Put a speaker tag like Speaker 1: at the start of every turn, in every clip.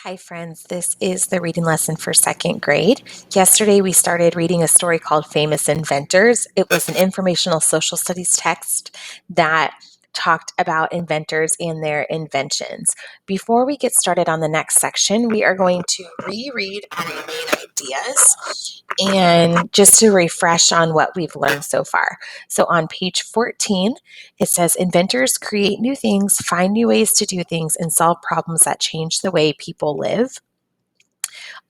Speaker 1: Hi, friends. This is the reading lesson for second grade. Yesterday, we started reading a story called Famous Inventors. It was an informational social studies text that talked about inventors and their inventions. Before we get started on the next section, we are going to reread our main ideas and just to refresh on what we've learned so far. So on page 14, it says inventors create new things, find new ways to do things, and solve problems that change the way people live.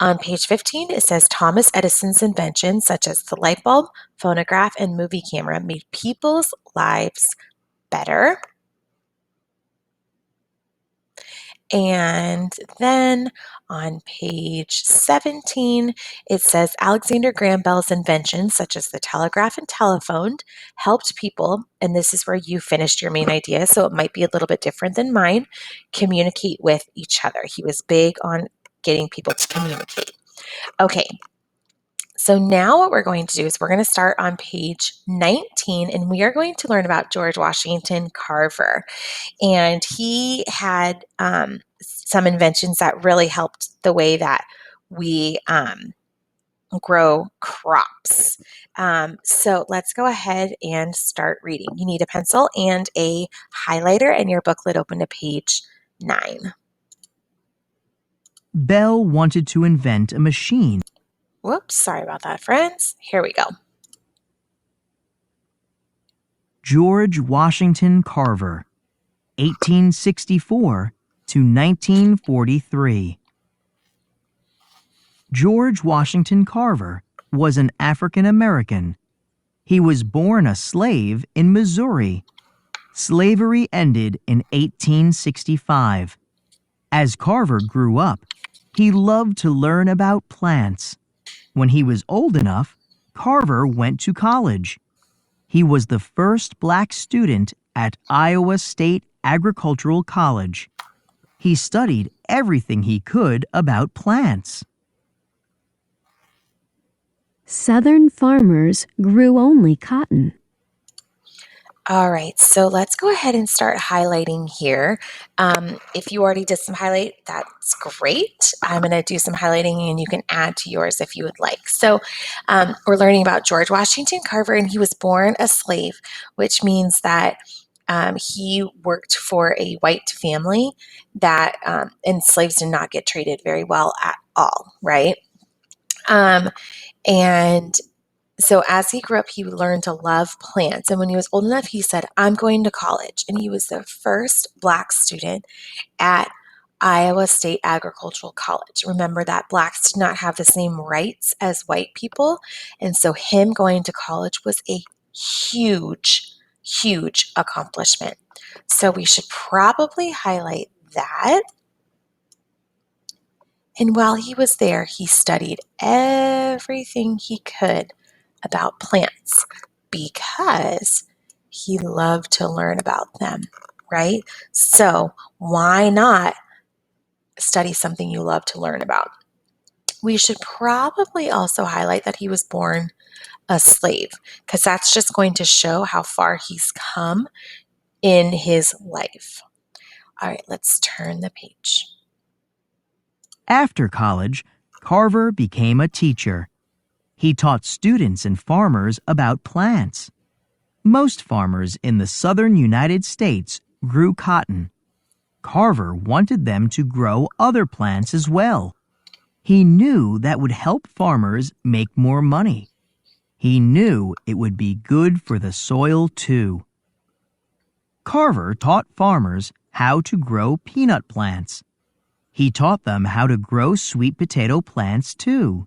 Speaker 1: On page 15, it says Thomas Edison's inventions, such as the light bulb, phonograph, and movie camera, made people's lives better. And then on page 17, it says Alexander Graham Bell's inventions, such as the telegraph and telephone, helped people, and this is where you finished your main idea, so it might be a little bit different than mine, communicate with each other. He was big on getting people to communicate. Okay, so now what we're going to do is we're going to start on page 19, and we are going to learn about George Washington Carver. And he had some inventions that really helped the way that we grow crops. So let's go ahead and start reading. You need a pencil and a highlighter and your booklet open to page 9.
Speaker 2: Bell wanted to invent a machine.
Speaker 1: Whoops, sorry about that, friends. Here we go.
Speaker 2: George Washington Carver, 1864 to 1943. George Washington Carver was an African American. He was born a slave in Missouri. Slavery ended in 1865. As Carver grew up, he loved to learn about plants. When he was old enough, Carver went to college. He was the first black student at Iowa State Agricultural College. He studied everything he could about plants.
Speaker 3: Southern farmers grew only cotton.
Speaker 1: All right, so let's go ahead and start highlighting here. If you already did some highlight, that's great. I'm going to do some highlighting and you can add to yours if you would like. So we're learning about George Washington Carver, and he was born a slave, which means that he worked for a white family that, and slaves did not get treated very well at all, right? And so as he grew up, he learned to love plants. And when he was old enough, he said, I'm going to college. And he was the first black student at Iowa State Agricultural College. Remember that blacks did not have the same rights as white people. And so him going to college was a huge, huge accomplishment. So we should probably highlight that. And while he was there, he studied everything he could about plants because he loved to learn about them, right? So why not study something you love to learn about? We should probably also highlight that he was born a slave because that's just going to show how far he's come in his life. All right, let's turn the page.
Speaker 2: After college, Carver became a teacher. He taught students and farmers about plants. Most farmers in the southern United States grew cotton. Carver wanted them to grow other plants as well. He knew that would help farmers make more money. He knew it would be good for the soil too. Carver taught farmers how to grow peanut plants. He taught them how to grow sweet potato plants too.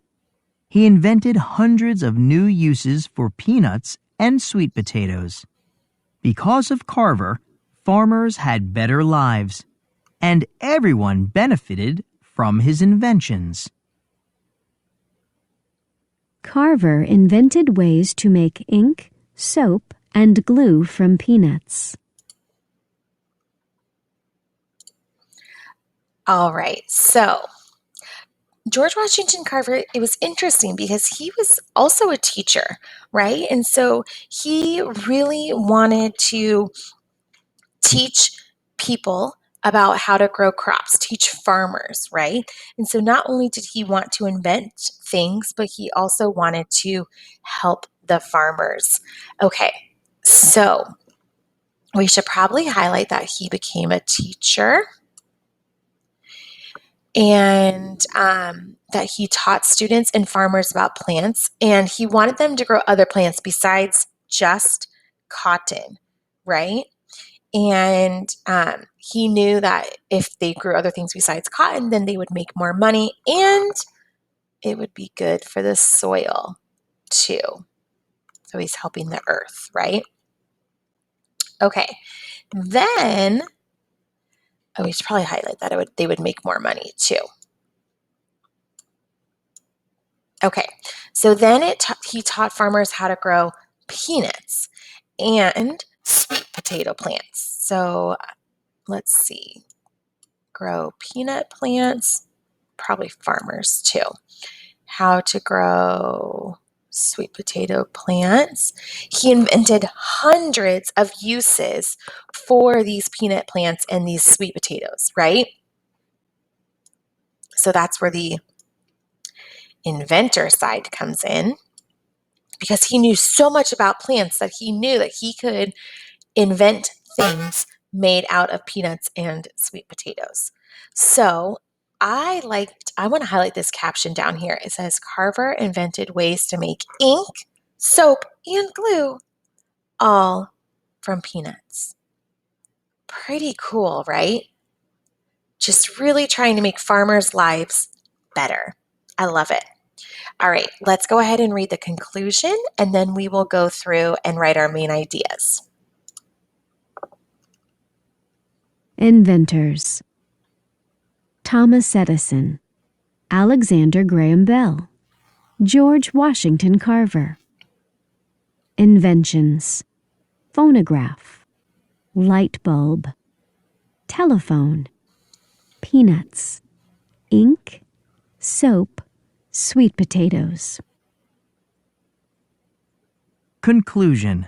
Speaker 2: He invented hundreds of new uses for peanuts and sweet potatoes. Because of Carver, farmers had better lives, and everyone benefited from his inventions.
Speaker 3: Carver invented ways to make ink, soap, and glue from peanuts.
Speaker 1: All right, so George Washington Carver, it was interesting because he was also a teacher, right? And so he really wanted to teach people about how to grow crops, teach farmers, right? And so not only did he want to invent things, but he also wanted to help the farmers. Okay, so we should probably highlight that he became a teacher and that he taught students and farmers about plants, and he wanted them to grow other plants besides just cotton, right? And he knew that if they grew other things besides cotton, then they would make more money and it would be good for the soil too. So he's helping the earth, right? Okay. Then, we should probably highlight that they would make more money too. Okay. So then he taught farmers how to grow peanuts and sweet potato plants. So let's see. Grow peanut plants, probably farmers too. How to grow sweet potato plants. He invented hundreds of uses for these peanut plants and these sweet potatoes, right? So that's where the inventor side comes in, because he knew so much about plants that he knew that he could invent things made out of peanuts and sweet potatoes. So I want to highlight this caption down here. It says Carver invented ways to make ink, soap, and glue, all from peanuts. Pretty cool, right? Just really trying to make farmers' lives better. I love it. All right, let's go ahead and read the conclusion, and then we will go through and write our main ideas.
Speaker 3: Inventors: Thomas Edison, Alexander Graham Bell, George Washington Carver. Inventions: phonograph, light bulb, telephone, peanuts, ink, soap, sweet potatoes.
Speaker 2: Conclusion.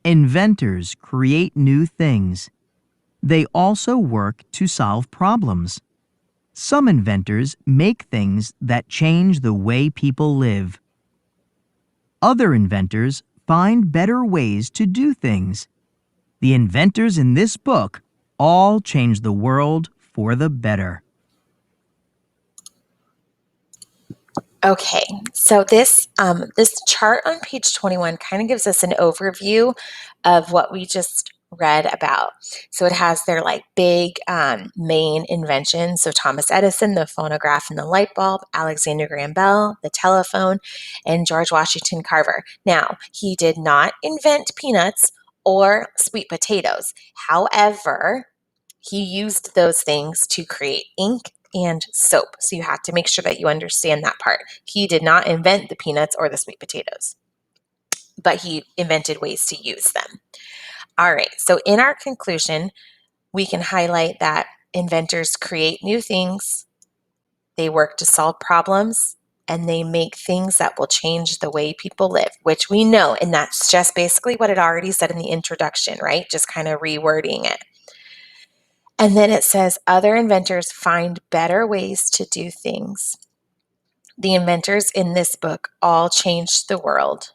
Speaker 2: Inventors create new things. They also work to solve problems. Some inventors make things that change the way people live. Other inventors find better ways to do things. The inventors in this book all change the world for the better.
Speaker 1: Okay, so this chart on page 21 kind of gives us an overview of what we just read about. So it has their like big main inventions. So Thomas Edison, the phonograph and the light bulb, Alexander Graham Bell, the telephone, and George Washington Carver. Now, he did not invent peanuts or sweet potatoes. However, he used those things to create ink and soap. So you have to make sure that you understand that part. He did not invent the peanuts or the sweet potatoes, but he invented ways to use them. All right, so in our conclusion, we can highlight that inventors create new things, they work to solve problems, and they make things that will change the way people live, which we know, and that's just basically what it already said in the introduction, right? Just kind of rewording it. And then it says other inventors find better ways to do things. The inventors in this book all changed the world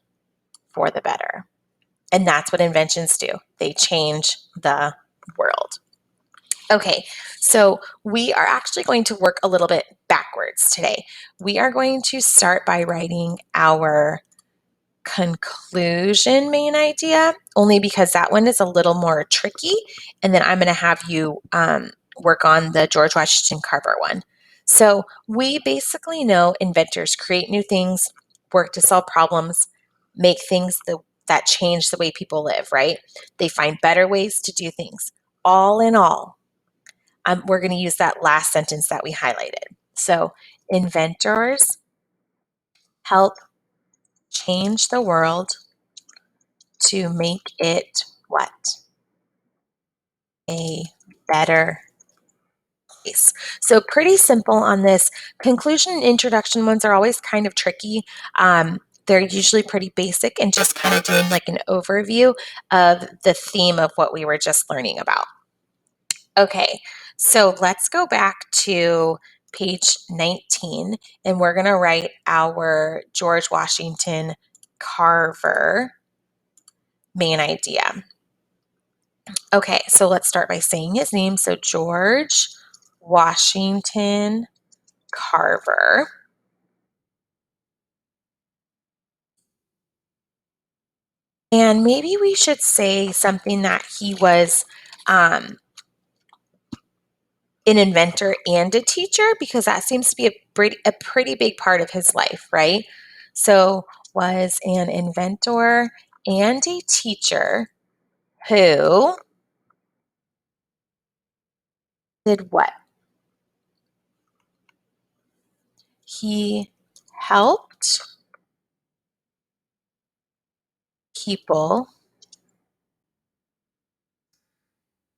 Speaker 1: for the better. And that's what inventions do. They change the world. Okay, so we are actually going to work a little bit backwards today. We are going to start by writing our conclusion main idea, only because that one is a little more tricky. And then I'm going to have you work on the George Washington Carver one. So we basically know inventors create new things, work to solve problems, make things that change the way people live, right? They find better ways to do things. All in all, we're going to use that last sentence that we highlighted. So inventors help change the world to make it what? A better place. So pretty simple on this. Conclusion and introduction ones are always kind of tricky. They're usually pretty basic and just kind of doing like an overview of the theme of what we were just learning about. Okay, so let's go back to page 19 and we're going to write our George Washington Carver main idea. Okay, so let's start by saying his name. So George Washington Carver. And maybe we should say something that he was um, an inventor and a teacher because that seems to be a pretty big part of his life, right? So, was an inventor and a teacher who did what? He helped people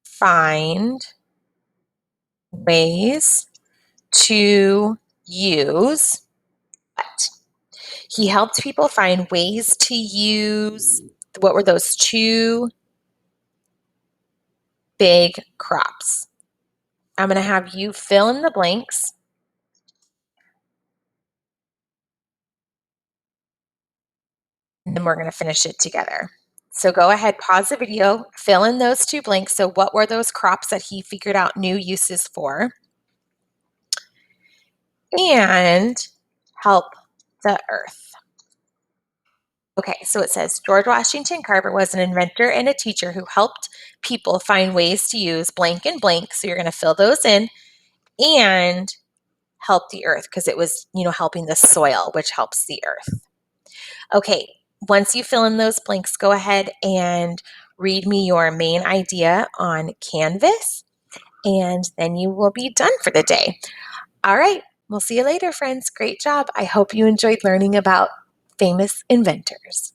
Speaker 1: find ways to use what? He helped people find ways to use what were those two big crops? I'm going to have you fill in the blanks and then we're going to finish it together. So go ahead, pause the video, fill in those two blanks. So, what were those crops that he figured out new uses for? And help the earth. Okay, so it says George Washington Carver was an inventor and a teacher who helped people find ways to use blank and blank. So, you're going to fill those in and help the earth because it was, helping the soil, which helps the earth. Okay, once you fill in those blanks, go ahead and read me your main idea on Canvas, and then you will be done for the day. All right, we'll see you later, friends. Great job. I hope you enjoyed learning about famous inventors.